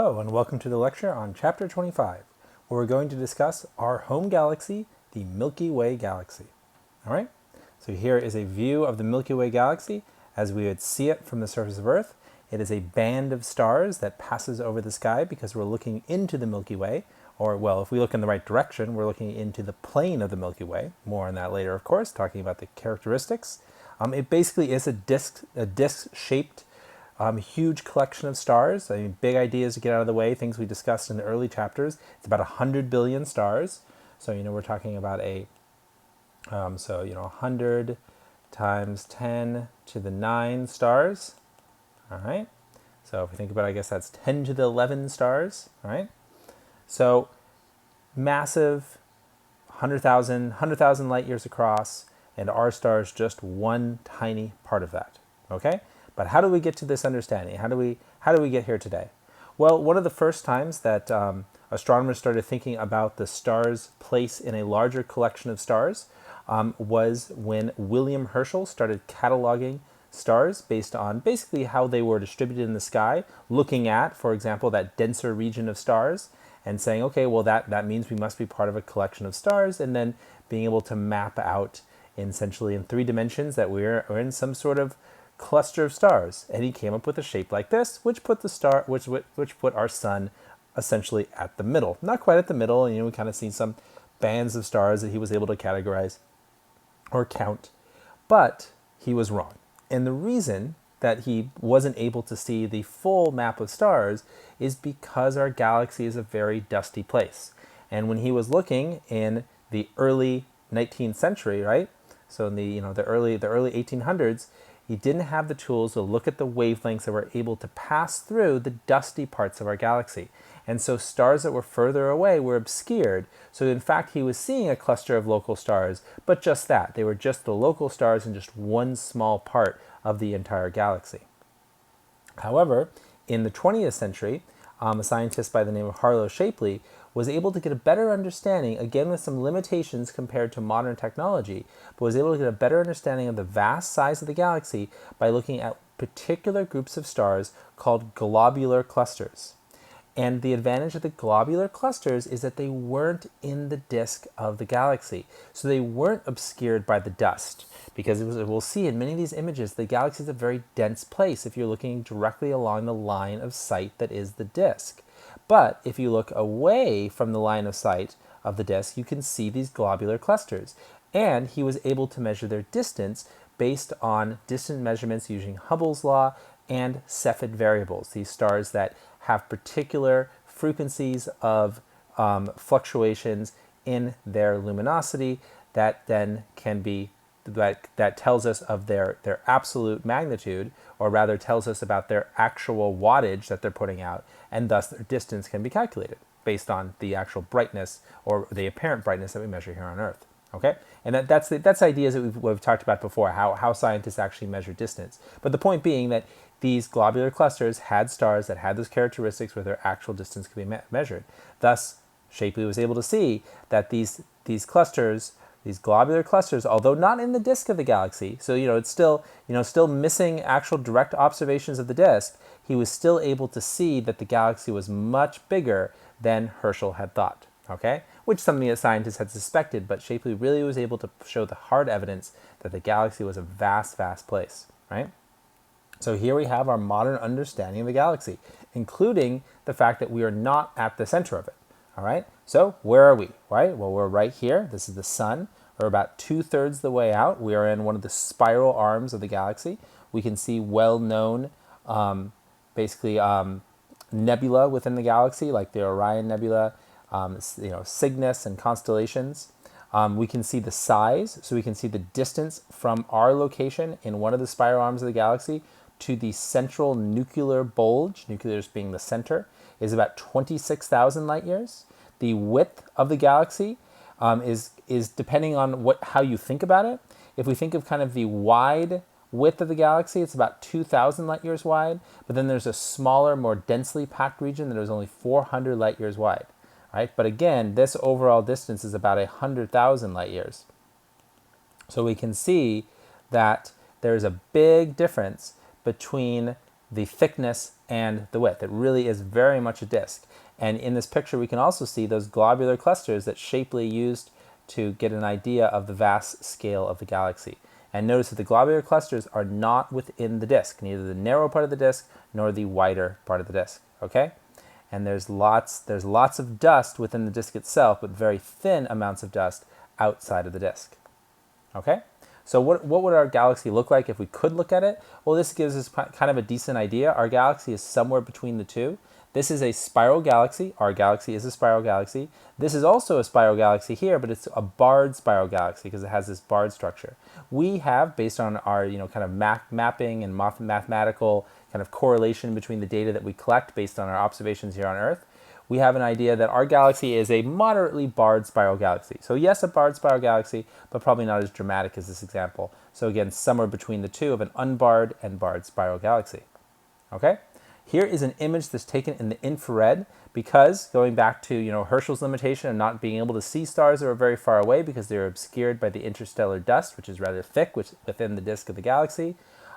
Hello and welcome to the lecture on Chapter 25, where we're going to discuss our home galaxy, the Milky Way galaxy. Alright, so here is a view of the Milky Way galaxy as we would see it from the surface of Earth. It is a band of stars that passes over the sky because we're looking into the Milky Way, or well, if we look in the right direction, we're looking into the plane of the Milky Way. More on that later, of course, talking about the characteristics. It basically is a disc-shaped huge collection of stars. I mean, big ideas to get out of the way, things we discussed in the early chapters. It's about 100 billion stars. So, we're talking about 100 times 10 to the 9 stars. All right. So if we think about it, I guess that's 10 to the 11 stars. All right. So massive, 100,000 light years across, and our star is just one tiny part of that. Okay. But how do we get to this understanding? How do we get here today? Well, one of the first times that astronomers started thinking about the star's place in a larger collection of stars was when William Herschel started cataloging stars based on basically how they were distributed in the sky, looking at, for example, that denser region of stars and saying, okay, well, that means we must be part of a collection of stars, and then being able to map out essentially in 3 dimensions that we're in some sort of cluster of stars, and he came up with a shape like this, which put our sun essentially at the middle. Not quite at the middle, and we kind of see some bands of stars that he was able to categorize or count, but he was wrong. And the reason that he wasn't able to see the full map of stars is because our galaxy is a very dusty place. And when he was looking in the early 19th century, right? So in the early 1800s, he didn't have the tools to look at the wavelengths that were able to pass through the dusty parts of our galaxy. And so stars that were further away were obscured. So in fact, he was seeing a cluster of local stars, but just that. They were just the local stars in just one small part of the entire galaxy. However, in the 20th century, a scientist by the name of Harlow Shapley was able to get a better understanding, again with some limitations compared to modern technology, but was able to get a better understanding of the vast size of the galaxy by looking at particular groups of stars called globular clusters. And the advantage of the globular clusters is that they weren't in the disk of the galaxy. So they weren't obscured by the dust. Because we'll see in many of these images, the galaxy is a very dense place if you're looking directly along the line of sight that is the disk. But if you look away from the line of sight of the disk, you can see these globular clusters. And he was able to measure their distance based on distance measurements using Hubble's law and Cepheid variables, these stars that have particular frequencies of fluctuations in their luminosity that then can be, that tells us of their absolute magnitude, or rather tells us about their actual wattage that they're putting out, and thus their distance can be calculated based on the actual brightness or the apparent brightness that we measure here on Earth. Okay, and that's ideas that we've talked about before, how scientists actually measure distance. But the point being that these globular clusters had stars that had those characteristics where their actual distance could be measured. Thus, Shapley was able to see that these clusters, these globular clusters, although not in the disk of the galaxy, so it's still missing actual direct observations of the disk, he was still able to see that the galaxy was much bigger than Herschel had thought. Okay, which is something that scientists had suspected, but Shapley really was able to show the hard evidence that the galaxy was a vast, vast place, right? So here we have our modern understanding of the galaxy, including the fact that we are not at the center of it, all right? So where are we, right? Well, we're right here. This is the sun. We're about 2/3 the way out. We are in one of the spiral arms of the galaxy. We can see well-known, nebula within the galaxy, like the Orion Nebula, Cygnus and constellations. We can see the size, so we can see the distance from our location in one of the spiral arms of the galaxy to the central nuclear bulge, nucleus being the center, is about 26,000 light years. The width of the galaxy is depending on how you think about it. If we think of kind of the wide width of the galaxy, it's about 2,000 light years wide, but then there's a smaller, more densely packed region that is only 400 light years wide. Right? But again, this overall distance is about 100,000 light years. So we can see that there's a big difference between the thickness and the width. It really is very much a disk. And in this picture, we can also see those globular clusters that Shapley used to get an idea of the vast scale of the galaxy. And notice that the globular clusters are not within the disk, neither the narrow part of the disk nor the wider part of the disk, okay? And there's lots of dust within the disk itself, but very thin amounts of dust outside of the disk, okay? So what would our galaxy look like if we could look at it? Well, this gives us kind of a decent idea. Our galaxy is somewhere between the two. This is a spiral galaxy. Our galaxy is a spiral galaxy. This is also a spiral galaxy here, but it's a barred spiral galaxy because it has this barred structure. We have, based on our kind of mapping and mathematical kind of correlation between the data that we collect based on our observations here on Earth, we have an idea that our galaxy is a moderately barred spiral galaxy. So yes, a barred spiral galaxy, but probably not as dramatic as this example. So again, somewhere between the two of an unbarred and barred spiral galaxy. Okay? Here is an image that's taken in the infrared because, going back to Herschel's limitation of not being able to see stars that are very far away because they're obscured by the interstellar dust, which is rather thick within the disk of the galaxy.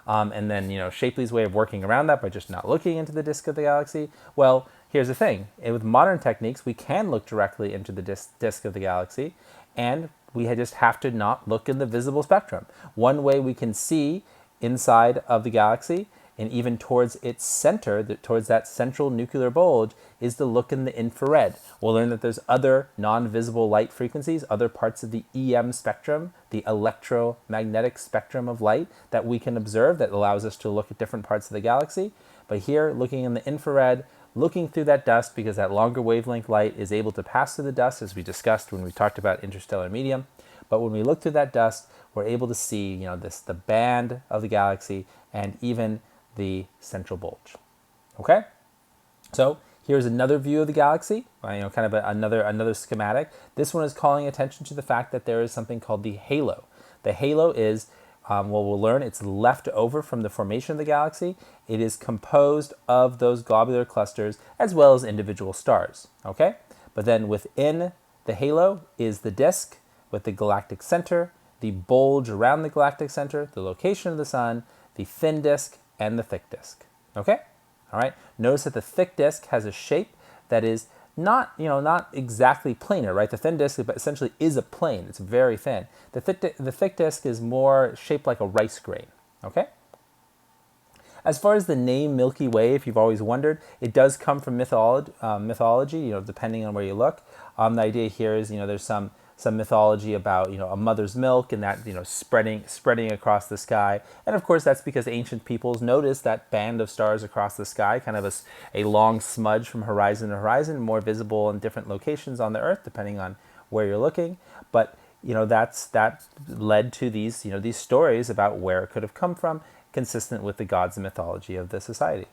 And then Shapley's way of working around that by just not looking into the disk of the galaxy. Well, here's the thing. With modern techniques, we can look directly into the disk of the galaxy, and we just have to not look in the visible spectrum. One way we can see inside of the galaxy and even towards its center, towards that central nuclear bulge, is to look in the infrared. We'll learn that there's other non-visible light frequencies, other parts of the EM spectrum, the electromagnetic spectrum of light, that we can observe that allows us to look at different parts of the galaxy. But here, looking in the infrared, looking through that dust, because that longer wavelength light is able to pass through the dust, as we discussed when we talked about interstellar medium. But when we look through that dust, we're able to see the band of the galaxy and even the central bulge. Okay, so here's another view of the galaxy, kind of another schematic. This one is calling attention to the fact that there is something called the halo. The halo is, we'll learn, it's left over from the formation of the galaxy. It is composed of those globular clusters as well as individual stars. Okay, but then within the halo is the disk with the galactic center, the bulge around the galactic center, the location of the sun, the thin disk, and the thick disk. Okay? All right? Notice that the thick disk has a shape that is not exactly planar, right? The thin disk essentially is a plane. It's very thin. The thick disk is more shaped like a rice grain. Okay? As far as the name Milky Way, if you've always wondered, it does come from mythology, depending on where you look. The idea here is, there's some mythology about a mother's milk and that spreading across the sky, and of course that's because ancient peoples noticed that band of stars across the sky, kind of a long smudge from horizon to horizon, more visible in different locations on the Earth depending on where you're looking. But that led to these these stories about where it could have come from, consistent with the gods and mythology of the society.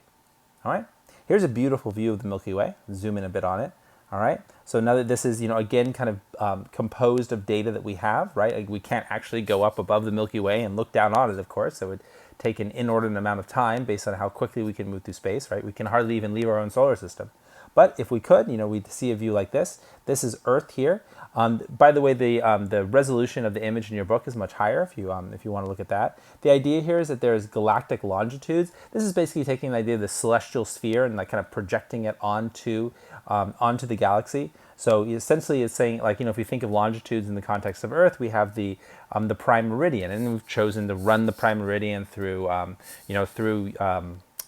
All right, here's a beautiful view of the Milky Way. Zoom in a bit on it. All right, so now that this is, again, kind of composed of data that we have, right? Like we can't actually go up above the Milky Way and look down on it, of course. It would take an inordinate amount of time based on how quickly we can move through space, right? We can hardly even leave our own solar system. But if we could, we'd see a view like this. This is Earth here. By the way, the resolution of the image in your book is much higher if you want to look at that. The idea here is that there's galactic longitudes. This is basically taking the idea of the celestial sphere and kind of projecting it onto the galaxy. So essentially it's saying, if you think of longitudes in the context of Earth, we have the prime meridian, and we've chosen to run the prime meridian through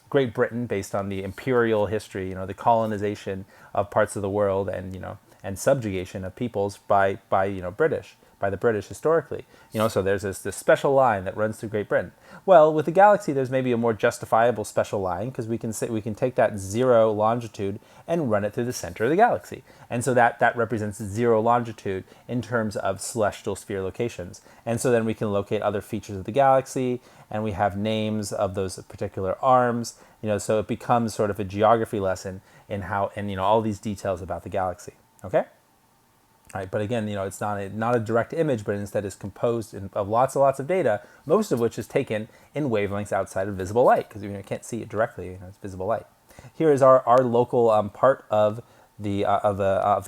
Great Britain based on the imperial history, the colonization of parts of the world and subjugation of peoples by the British historically. So there's this special line that runs through Great Britain. Well, with the galaxy, there's maybe a more justifiable special line because we can take that 0 longitude and run it through the center of the galaxy. And so that represents 0 longitude in terms of celestial sphere locations. And so then we can locate other features of the galaxy, and we have names of those particular arms, so it becomes sort of a geography lesson in how, and all these details about the galaxy. Okay? All right, but again, it's not a direct image, but instead is composed of lots and lots of data, most of which is taken in wavelengths outside of visible light, because you can't see it directly, it's visible light. Here is our local part of the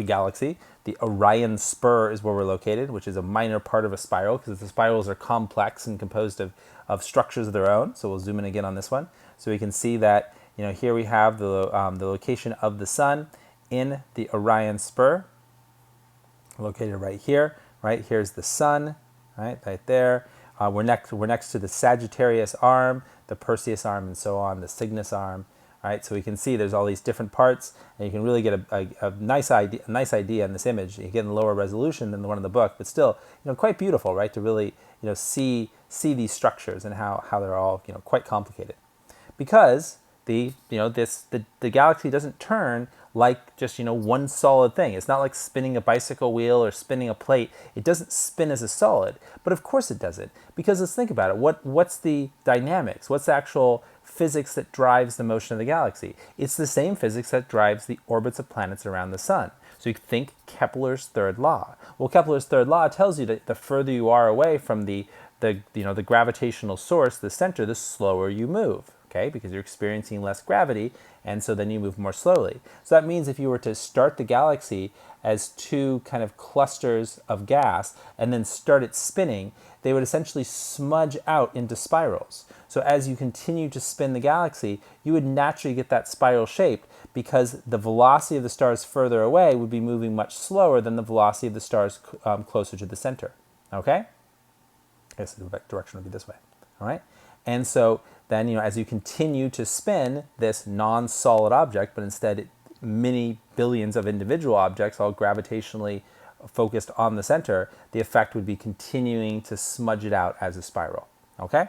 galaxy. The Orion spur is where we're located, which is a minor part of a spiral, because the spirals are complex and composed of structures of their own. So we'll zoom in again on this one. So we can see that, here we have the location of the sun in the Orion spur, located right here. Right here's the sun, right there. We're next to the Sagittarius arm, the Perseus arm, and so on, the Cygnus arm. Right, so we can see there's all these different parts, and you can really get a nice idea in this image. You get in lower resolution than the one in the book, but still, quite beautiful, right? To really, see these structures and how they're all, quite complicated, because the galaxy doesn't turn like just one solid thing. It's not like spinning a bicycle wheel or spinning a plate. It doesn't spin as a solid, but of course it doesn't, because let's think about it. What's the dynamics? What's the actual physics that drives the motion of the galaxy? It's the same physics that drives the orbits of planets around the sun. So you think Kepler's third law. Well, Kepler's third law tells you that the further you are away from the gravitational source, the center, the slower you move. Okay, because you're experiencing less gravity, and so then you move more slowly. So that means if you were to start the galaxy as two kind of clusters of gas and then start it spinning, they would essentially smudge out into spirals. So as you continue to spin the galaxy, you would naturally get that spiral shape, because the velocity of the stars further away would be moving much slower than the velocity of the stars closer to the center. Okay? I guess the direction would be this way. All right? And so then, as you continue to spin this non-solid object, but instead many billions of individual objects all gravitationally focused on the center, the effect would be continuing to smudge it out as a spiral. Okay?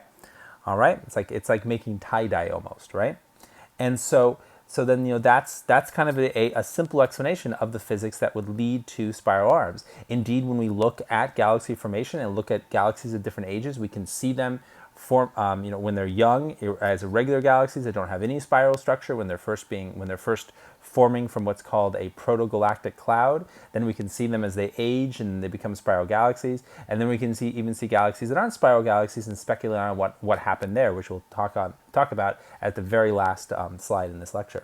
All right? It's like making tie-dye almost, right? And so then, that's kind of a simple explanation of the physics that would lead to spiral arms. Indeed, when we look at galaxy formation and look at galaxies of different ages, we can see them form, when they're young as regular galaxies. They don't have any spiral structure when they're first forming from what's called a proto-galactic cloud. Then we can see them as they age and they become spiral galaxies, and then we can even see galaxies that aren't spiral galaxies and speculate on what happened there, which we'll talk about at the very last slide in this lecture.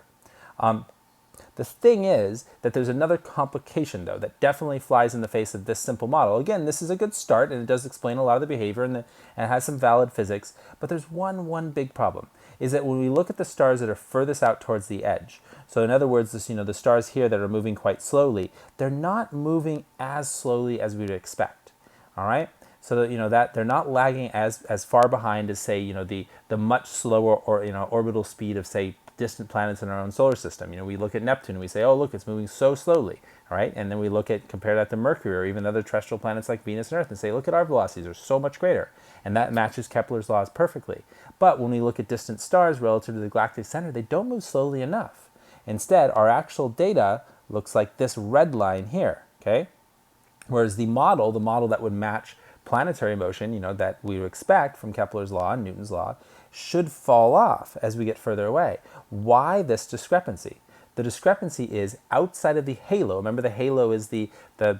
The thing is that there's another complication, though, that definitely flies in the face of this simple model. Again, this is a good start, and it does explain a lot of the behavior, and it has some valid physics, but there's one big problem, is that when we look at the stars that are furthest out towards the edge, so in other words, the stars here that are moving quite slowly, they're not moving as slowly as we would expect, all right? So that, that they're not lagging as far behind as, say, the much slower orbital speed of, say, distant planets in our own solar system. We look at Neptune and we say, oh, look, it's moving so slowly, all right? And then we compare that to Mercury or even other terrestrial planets like Venus and Earth and say, look at our velocities, they're so much greater. And that matches Kepler's laws perfectly. But when we look at distant stars relative to the galactic center, they don't move slowly enough. Instead, our actual data looks like this red line here, okay? Whereas the model that would match planetary motion, that we would expect from Kepler's law and Newton's law, should fall off as we get further away. Why this discrepancy? The discrepancy is outside of the halo. Remember, the halo is the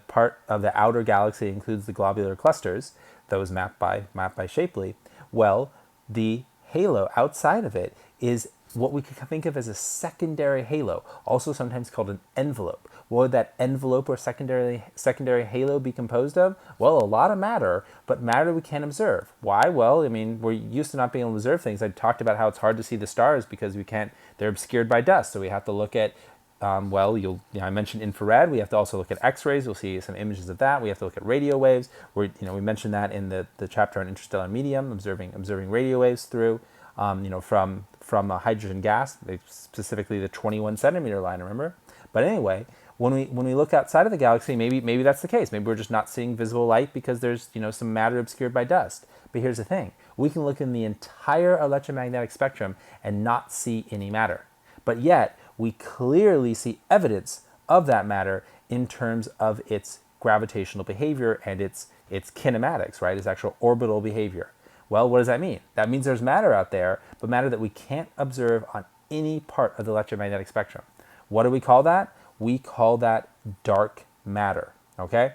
part of the outer galaxy that includes the globular clusters, those mapped by Shapley. Well, the halo outside of it is what we could think of as a secondary halo, also sometimes called an envelope. What would that envelope or secondary halo be composed of? Well, a lot of matter, but matter we can't observe. Why? Well, we're used to not being able to observe things. I talked about how it's hard to see the stars because they're obscured by dust, so we have to look at, I mentioned infrared. We have to also look at X-rays. We'll see some images of that. We have to look at radio waves. We mentioned that in the chapter on interstellar medium, observing radio waves through, from a hydrogen gas, specifically the 21 centimeter line, remember? But anyway, when we look outside of the galaxy, maybe that's the case. Maybe we're just not seeing visible light because there's some matter obscured by dust. But here's the thing. We can look in the entire electromagnetic spectrum and not see any matter. But yet, we clearly see evidence of that matter in terms of its gravitational behavior and its kinematics, right? Its actual orbital behavior. Well, what does that mean? That means there's matter out there, but matter that we can't observe on any part of the electromagnetic spectrum. What do we call that? We call that dark matter, okay?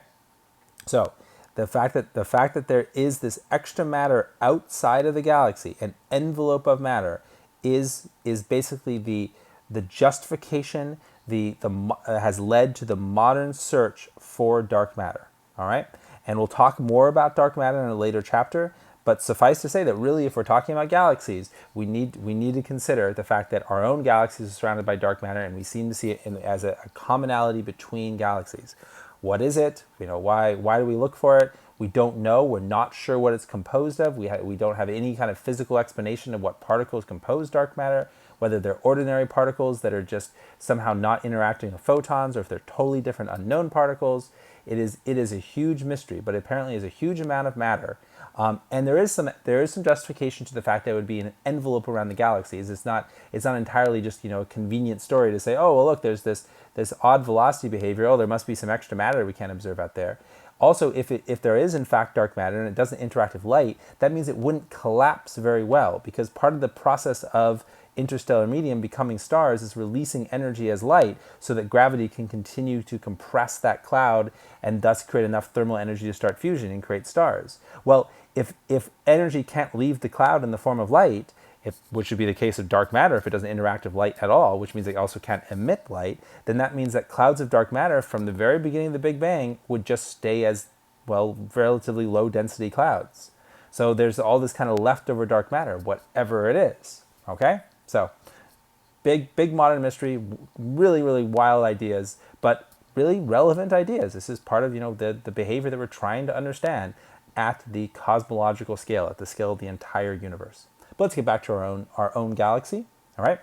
So the fact that there is this extra matter outside of the galaxy, an envelope of matter, is basically the justification has led to the modern search for dark matter, all right? And we'll talk more about dark matter in a later chapter, But suffice to say that really, if we're talking about galaxies, we need to consider the fact that our own galaxies are surrounded by dark matter, and we seem to see it as a commonality between galaxies. What is it? Why do we look for it? We don't know. We're not sure what it's composed of. We don't have any kind of physical explanation of what particles compose dark matter, whether they're ordinary particles that are just somehow not interacting with photons, or if they're totally different unknown particles. It is a huge mystery, but apparently is a huge amount of matter. And there is some justification to the fact that it would be an envelope around the galaxies. It's not entirely just a convenient story to say, oh well, look, there's this odd velocity behavior. Oh, there must be some extra matter we can't observe out there. Also, if there is in fact dark matter and it doesn't interact with light, that means it wouldn't collapse very well, because part of the process of interstellar medium becoming stars is releasing energy as light so that gravity can continue to compress that cloud and thus create enough thermal energy to start fusion and create stars. Well, if energy can't leave the cloud in the form of light, which would be the case of dark matter if it doesn't interact with light at all, which means it also can't emit light, then that means that clouds of dark matter from the very beginning of the Big Bang would just stay as, well, relatively low density clouds. So there's all this kind of leftover dark matter, whatever it is, okay? So big modern mystery, really, really wild ideas, but really relevant ideas. This is part of, the behavior that we're trying to understand at the cosmological scale, at the scale of the entire universe. But let's get back to our own galaxy, all right?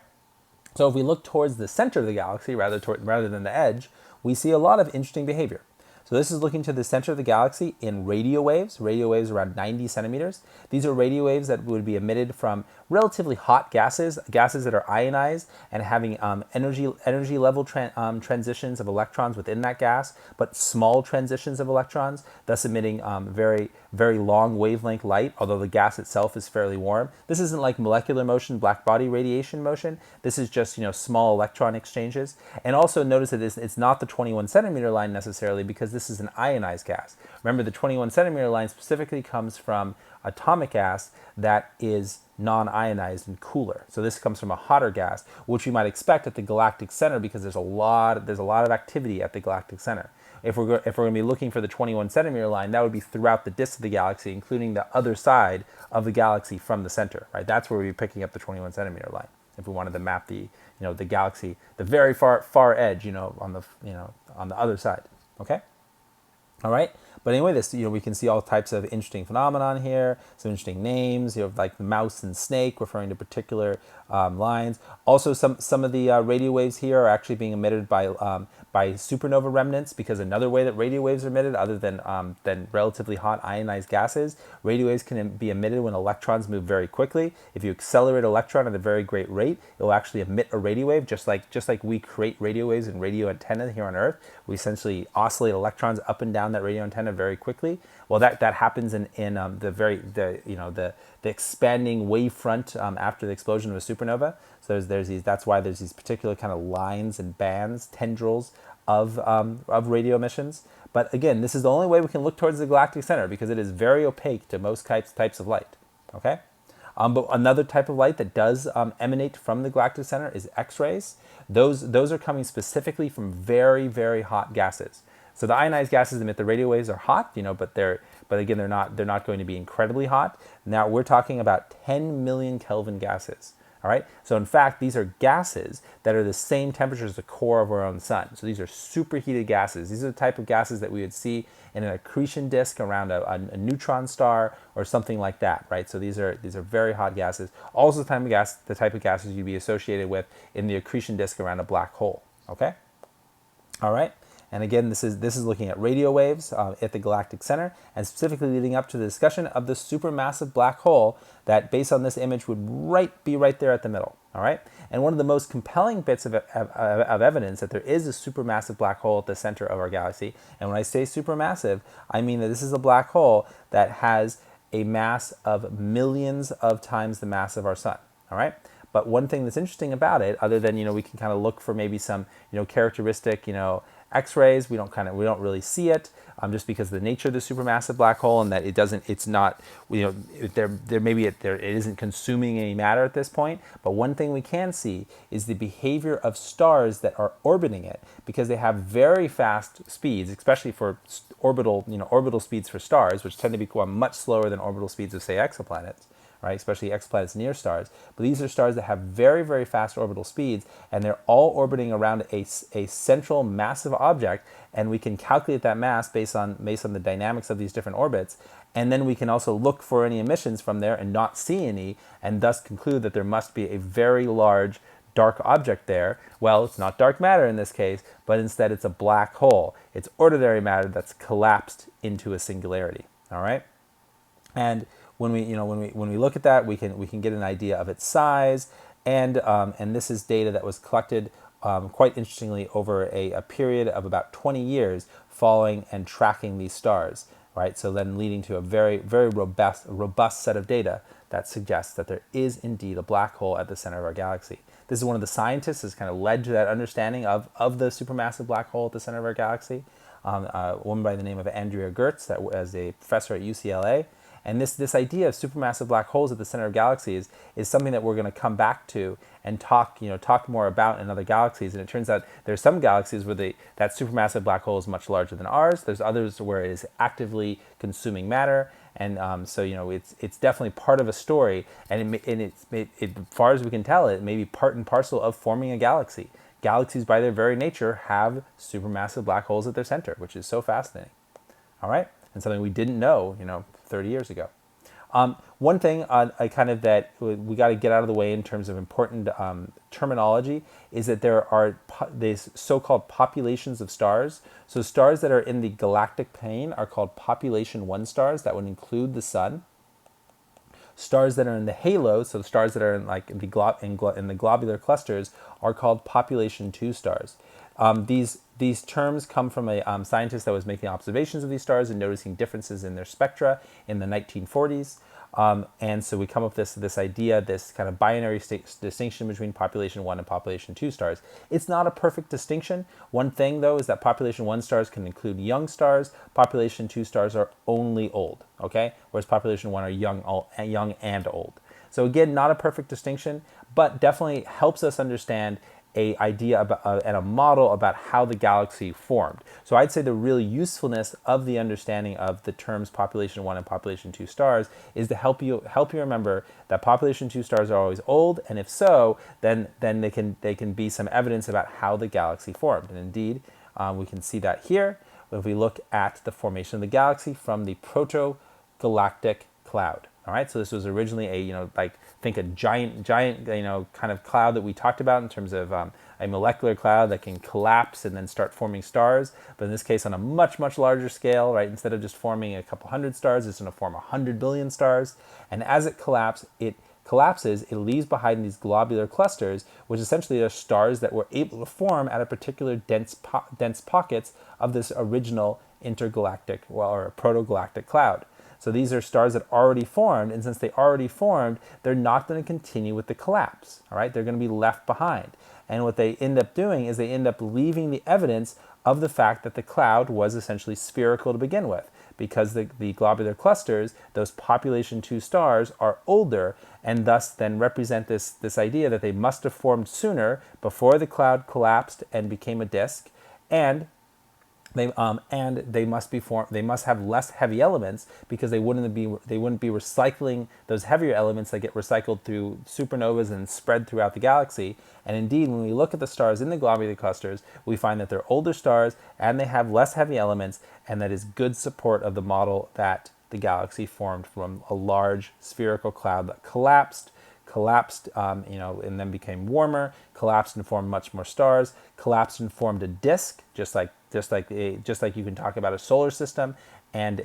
So if we look towards the center of the galaxy rather than the edge, we see a lot of interesting behavior. So this is looking to the center of the galaxy in radio waves around 90 centimeters. These are radio waves that would be emitted from relatively hot gases that are ionized and having energy level transitions of electrons within that gas, but small transitions of electrons, thus emitting very, very long wavelength light, although the gas itself is fairly warm. This isn't like molecular motion, black body radiation motion. This is just small electron exchanges. And also notice that it's not the 21 centimeter line necessarily, because this is an ionized gas. Remember, the 21 centimeter line specifically comes from atomic gas that is non-ionized and cooler. So this comes from a hotter gas, which we might expect at the galactic center, because there's a lot of activity at the galactic center. If we're going to be looking for the 21 centimeter line, that would be throughout the disk of the galaxy, including the other side of the galaxy from the center, right? That's where we'd be picking up the 21 centimeter line if we wanted to map the galaxy, the very far edge, on the other side. Okay. All right, but anyway, this we can see all types of interesting phenomenon here, some interesting names, like the mouse and snake, referring to particular lines. Also, some of the radio waves here are actually being emitted by supernova remnants, because another way that radio waves are emitted, other than relatively hot ionized gases, radio waves can be emitted when electrons move very quickly. If you accelerate an electron at a very great rate, it will actually emit a radio wave, just like we create radio waves in radio antenna here on Earth. We essentially oscillate electrons up and down that radio antenna very quickly. Well, that happens in the expanding wave front after the explosion of a supernova. So that's why there's these particular kind of lines and bands, tendrils of radio emissions. But again, this is the only way we can look towards the galactic center, because it is very opaque to most types of light. Okay. But another type of light that does emanate from the galactic center is X-rays. Those are coming specifically from very, very hot gases. So the ionized gases emit the radio waves are hot, but again they're not going to be incredibly hot. Now we're talking about 10 million Kelvin gases. All right. So in fact, these are gases that are the same temperature as the core of our own sun. So these are superheated gases. These are the type of gases that we would see in an accretion disk around a neutron star or something like that, right? So these are very hot gases. Also the type of gases you'd be associated with in the accretion disk around a black hole. Okay. All right. And again, this is looking at radio waves at the galactic center, and specifically leading up to the discussion of the supermassive black hole that, based on this image, would be right there at the middle. All right. And one of the most compelling bits of evidence that there is a supermassive black hole at the center of our galaxy. And when I say supermassive, I mean that this is a black hole that has a mass of millions of times the mass of our sun. All right. But one thing that's interesting about it, other than we can kind of look for maybe some characteristic X-rays, we don't really see it, just because of the nature of the supermassive black hole, and that it's not, it isn't consuming any matter at this point. But one thing we can see is the behavior of stars that are orbiting it, because they have very fast speeds, especially for orbital speeds for stars, which tend to be much slower than orbital speeds of, say, exoplanets. Right, especially exoplanets near stars. But these are stars that have very, very fast orbital speeds, and they're all orbiting around a central massive object, and we can calculate that mass based on the dynamics of these different orbits, and then we can also look for any emissions from there and not see any, and thus conclude that there must be a very large dark object there. Well, it's not dark matter in this case, but instead it's a black hole. It's ordinary matter that's collapsed into a singularity. All right, and when we look at that, we can get an idea of its size, and this is data that was collected quite interestingly over a period of about 20 years, following and tracking these stars. Right, so then leading to a very, very robust set of data that suggests that there is indeed a black hole at the center of our galaxy. This is one of the scientists that's kind of led to that understanding of the supermassive black hole at the center of our galaxy. A woman by the name of Andrea Gertz, that was a professor at UCLA. And this idea of supermassive black holes at the center of galaxies is something that we're going to come back to and talk more about in other galaxies. And it turns out there's some galaxies where that supermassive black hole is much larger than ours. There's others where it is actively consuming matter, and so it's definitely part of a story. And as far as we can tell, it may be part and parcel of forming a galaxy. Galaxies, by their very nature, have supermassive black holes at their center, which is so fascinating. All right, and something we didn't know, 30 years ago. One thing that we got to get out of the way in terms of important terminology is that there are these so-called populations of stars. So stars that are in the galactic plane are called population 1 stars. That would include the sun. Stars that are in the halo, so the stars that are in the globular clusters, are called population 2 stars. These terms come from a scientist that was making observations of these stars and noticing differences in their spectra in the 1940s. And so we come up with this idea, this kind of binary distinction between population 1 and population 2 stars. It's not a perfect distinction. One thing, though, is that population 1 stars can include young stars. Population 2 stars are only old, okay? Whereas population 1 are young and old. So again, not a perfect distinction, but definitely helps us understand a idea about and a model about how the galaxy formed. So I'd say the real usefulness of the understanding of the terms population 1 and population 2 stars is to help you remember that population 2 stars are always old, and if so, then they can be some evidence about how the galaxy formed. And indeed, we can see that here if we look at the formation of the galaxy from the proto-galactic cloud. All right, so this was originally think a giant, kind of cloud that we talked about in terms of a molecular cloud that can collapse and then start forming stars. But in this case, on a much, much larger scale, right? Instead of just forming a couple hundred stars, it's going to form 100 billion stars. And as it collapses, it leaves behind these globular clusters, which essentially are stars that were able to form at a particular dense pockets of this original intergalactic, or proto-galactic cloud. So these are stars that already formed, and since they already formed, they're not going to continue with the collapse, all right? They're going to be left behind. And what they end up doing is they end up leaving the evidence of the fact that the cloud was essentially spherical to begin with, because the globular clusters, those population 2 stars, are older, and thus then represent this idea that they must have formed sooner, before the cloud collapsed and became a disk, and they must have less heavy elements, because they wouldn't be recycling those heavier elements that get recycled through supernovas and spread throughout the galaxy. And indeed, when we look at the stars in the globular clusters, we find that they're older stars and they have less heavy elements, and that is good support of the model that the galaxy formed from a large spherical cloud that collapsed, and then became warmer, collapsed and formed much more stars, collapsed and formed a disk, just like you can talk about a solar system, and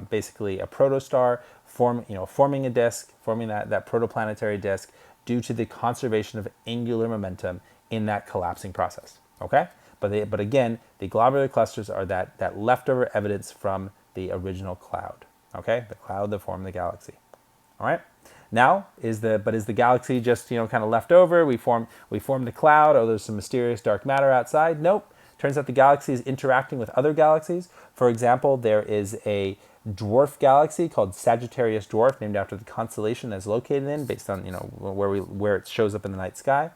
basically a protostar forming a disk, forming that protoplanetary disk due to the conservation of angular momentum in that collapsing process. Okay, but again, the globular clusters are that leftover evidence from the original cloud. Okay, the cloud that formed the galaxy. All right. Now, is the galaxy just kind of left over? We form the cloud. Oh, there's some mysterious dark matter outside. Nope. Turns out the galaxy is interacting with other galaxies. For example, there is a dwarf galaxy called Sagittarius Dwarf, named after the constellation that's located in, based on where it shows up in the night sky.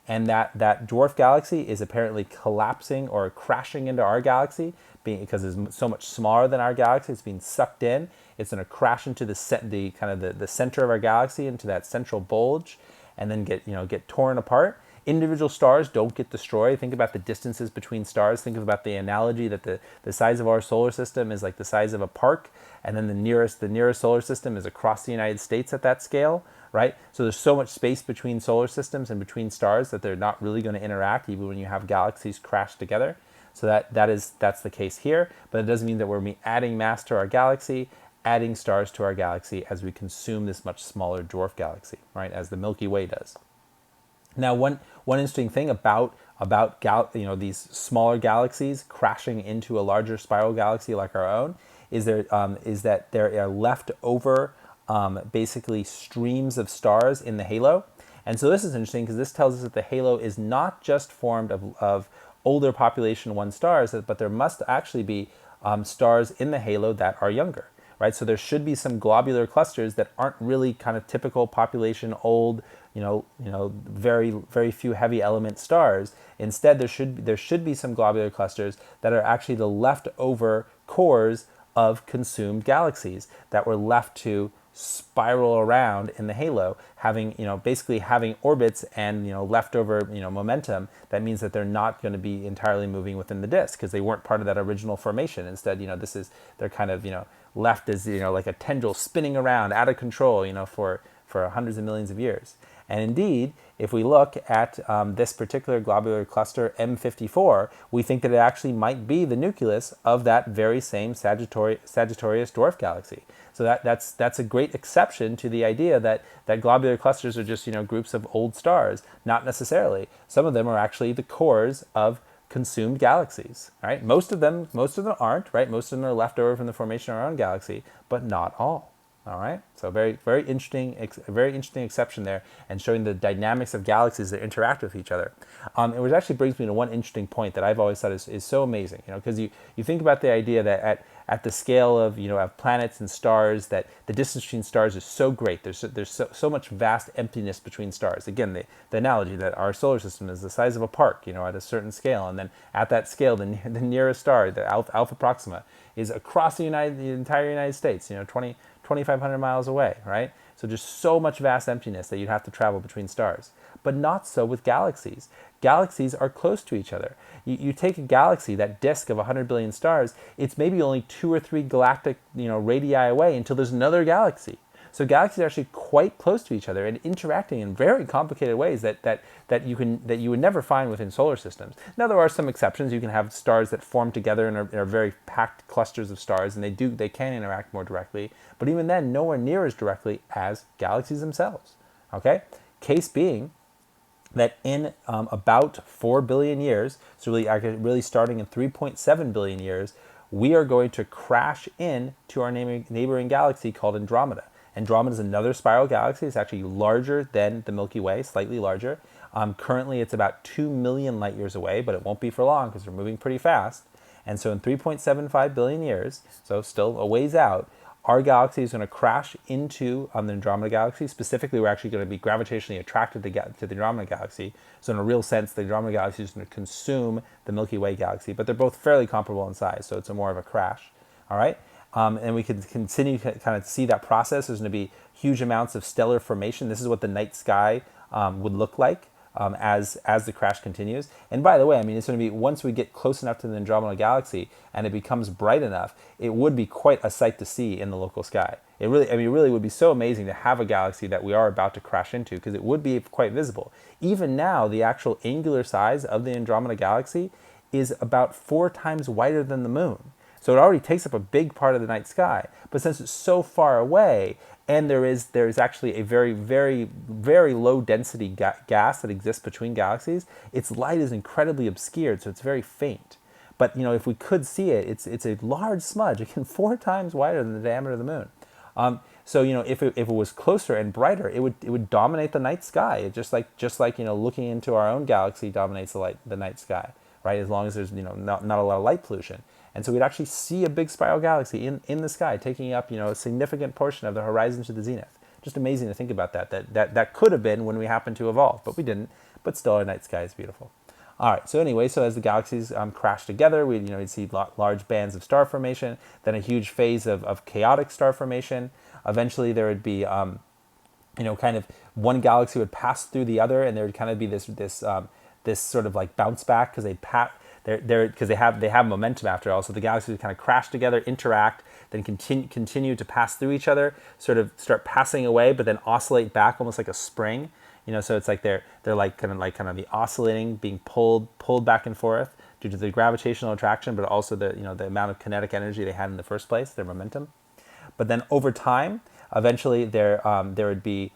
And that dwarf galaxy is apparently collapsing or crashing into our galaxy, because it's so much smaller than our galaxy. It's being sucked in. It's going to crash into the center of our galaxy, into that central bulge, and then get torn apart. Individual stars don't get destroyed. Think about the distances between stars. Think about the analogy that the size of our solar system is like the size of a park, and then the nearest solar system is across the United States at that scale, right? So there's so much space between solar systems and between stars that they're not really going to interact, even when you have galaxies crash together. So that's the case here, but it doesn't mean that we're adding mass to our galaxy, adding stars to our galaxy as we consume this much smaller dwarf galaxy, right? As the Milky Way does. Now, one interesting thing about these smaller galaxies crashing into a larger spiral galaxy like our own is that there are left over basically streams of stars in the halo. And so this is interesting because this tells us that the halo is not just formed of older population 1 stars, but there must actually be stars in the halo that are younger, right? So there should be some globular clusters that aren't really kind of typical population old, very, very few heavy element stars. Instead, there should be some globular clusters that are actually the leftover cores of consumed galaxies that were left to spiral around in the halo, basically having orbits and leftover momentum. That means that they're not going to be entirely moving within the disk because they weren't part of that original formation. Instead, they're kind of left as like a tendril spinning around out of control for hundreds of millions of years. And indeed, if we look at this particular globular cluster M54, we think that it actually might be the nucleus of that very same Sagittarius dwarf galaxy. So that's a great exception to the idea that globular clusters are just groups of old stars. Not necessarily. Some of them are actually the cores of consumed galaxies. Right? Most of them aren't. Right? Most of them are left over from the formation of our own galaxy, but not all. All right, so very interesting exception there, and showing the dynamics of galaxies that interact with each other. It actually brings me to one interesting point that I've always thought is so amazing, because you think about the idea that at the scale of of planets and stars, that the distance between stars is so great. There's so much vast emptiness between stars. Again, the analogy that our solar system is the size of a park, at a certain scale, and then at that scale, the nearest star, the Alpha Proxima, is across the entire United States, 2,500 miles away, right? So just so much vast emptiness that you'd have to travel between stars. But not so with galaxies. Galaxies are close to each other. You take a galaxy, that disk of 100 billion stars, it's maybe only 2 or 3 galactic radii away until there's another galaxy. So galaxies are actually quite close to each other and interacting in very complicated ways that you would never find within solar systems. Now, there are some exceptions. You can have stars that form together and are very packed clusters of stars, and they can interact more directly. But even then, nowhere near as directly as galaxies themselves. Okay? Case being that in about 4 billion years, so really starting in 3.7 billion years, we are going to crash into our neighboring galaxy called Andromeda. Andromeda is another spiral galaxy. It's actually larger than the Milky Way, slightly larger. Currently, it's about 2 million light years away, but it won't be for long because we're moving pretty fast. And so in 3.75 billion years, so still a ways out, our galaxy is going to crash into the Andromeda galaxy. Specifically, we're actually going to be gravitationally attracted to the Andromeda galaxy. So in a real sense, the Andromeda galaxy is going to consume the Milky Way galaxy, but they're both fairly comparable in size, so it's more of a crash. All right? And we can continue to kind of see that process. There's going to be huge amounts of stellar formation. This is what the night sky would look like as the crash continues. And by the way, it's going to be, once we get close enough to the Andromeda galaxy and it becomes bright enough, it would be quite a sight to see in the local sky. It really would be so amazing to have a galaxy that we are about to crash into, because it would be quite visible. Even now, the actual angular size of the Andromeda galaxy is about 4 times wider than the moon. So it already takes up a big part of the night sky. But since it's so far away, and there is actually a very, very, very low density gas that exists between galaxies, its light is incredibly obscured, so it's very faint. But if we could see it, it's a large smudge, again 4 times wider than the diameter of the moon. So if it was closer and brighter, it would dominate the night sky, just like looking into our own galaxy dominates the night sky. right? As long as there's not a lot of light pollution. And so we'd actually see a big spiral galaxy in the sky, taking up a significant portion of the horizon to the zenith. Just amazing to think about that. That could have been when we happened to evolve, but we didn't. But still, our night sky is beautiful. All right. So anyway, so as the galaxies crash together, we'd see large bands of star formation, then a huge phase of chaotic star formation. Eventually, there would be kind of one galaxy would pass through the other, and there would kind of be this sort of like bounce back because they have momentum after all. So the galaxies would kind of crash together, interact, then continue to pass through each other, sort of start passing away, but then oscillate back almost like a spring. So it's like they're like kind of the oscillating, being pulled back and forth due to the gravitational attraction, but also the amount of kinetic energy they had in the first place, their momentum. But then over time, eventually there would be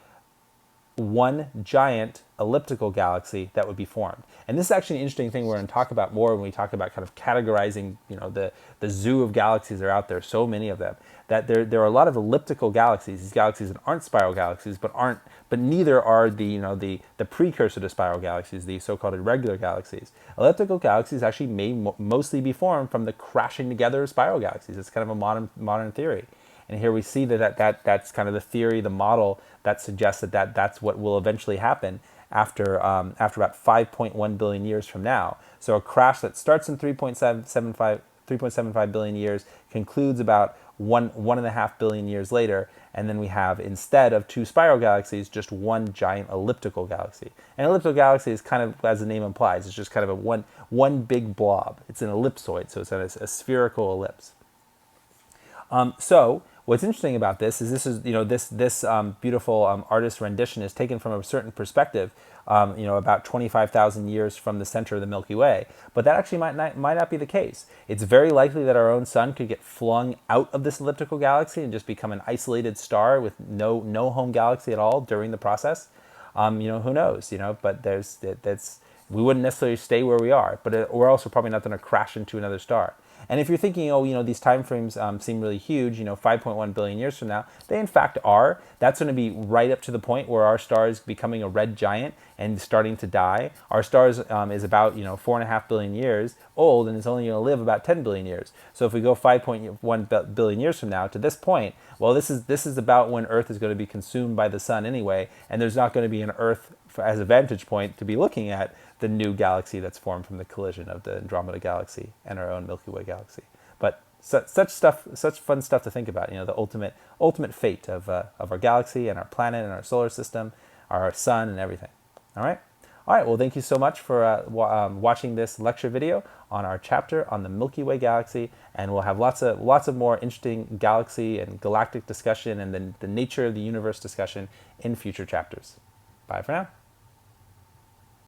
one giant elliptical galaxy that would be formed. And this is actually an interesting thing we're going to talk about more when we talk about kind of categorizing, the zoo of galaxies that are out there, so many of them, that there are a lot of elliptical galaxies, these galaxies that aren't spiral galaxies, but neither are the precursor to spiral galaxies, the so-called irregular galaxies. Elliptical galaxies actually may mostly be formed from the crashing together of spiral galaxies. It's kind of a modern theory. And here we see that's kind of the theory, the model that suggests that's what will eventually happen after about 5.1 billion years from now. So a crash that starts in 3.75 billion years concludes about 1.5 billion years later, and then we have, instead of two spiral galaxies, just one giant elliptical galaxy. An elliptical galaxy is kind of, as the name implies, it's just kind of a one big blob. It's an ellipsoid, so it's a spherical ellipse. So what's interesting about this is this beautiful artist rendition is taken from a certain perspective, about 25,000 years from the center of the Milky Way. But that actually might not be the case. It's very likely that our own sun could get flung out of this elliptical galaxy and just become an isolated star with no home galaxy at all during the process. Who knows? But we wouldn't necessarily stay where we are, but we're also probably not going to crash into another star. And if you're thinking, these time frames seem really huge, 5.1 billion years from now, they in fact are. That's going to be right up to the point where our star is becoming a red giant and starting to die. Our star is about 4.5 billion years old, and it's only going to live about 10 billion years. So if we go 5.1 billion years from now to this point, well, this is about when Earth is going to be consumed by the sun anyway, and there's not going to be an Earth as a vantage point to be looking at the new galaxy that's formed from the collision of the Andromeda galaxy and our own Milky Way galaxy. But such fun stuff to think about. The ultimate fate of our galaxy and our planet and our solar system, our sun and everything. All right. Well, thank you so much for watching this lecture video on our chapter on the Milky Way galaxy, and we'll have lots of more interesting galaxy and galactic discussion and the nature of the universe discussion in future chapters. Bye for now.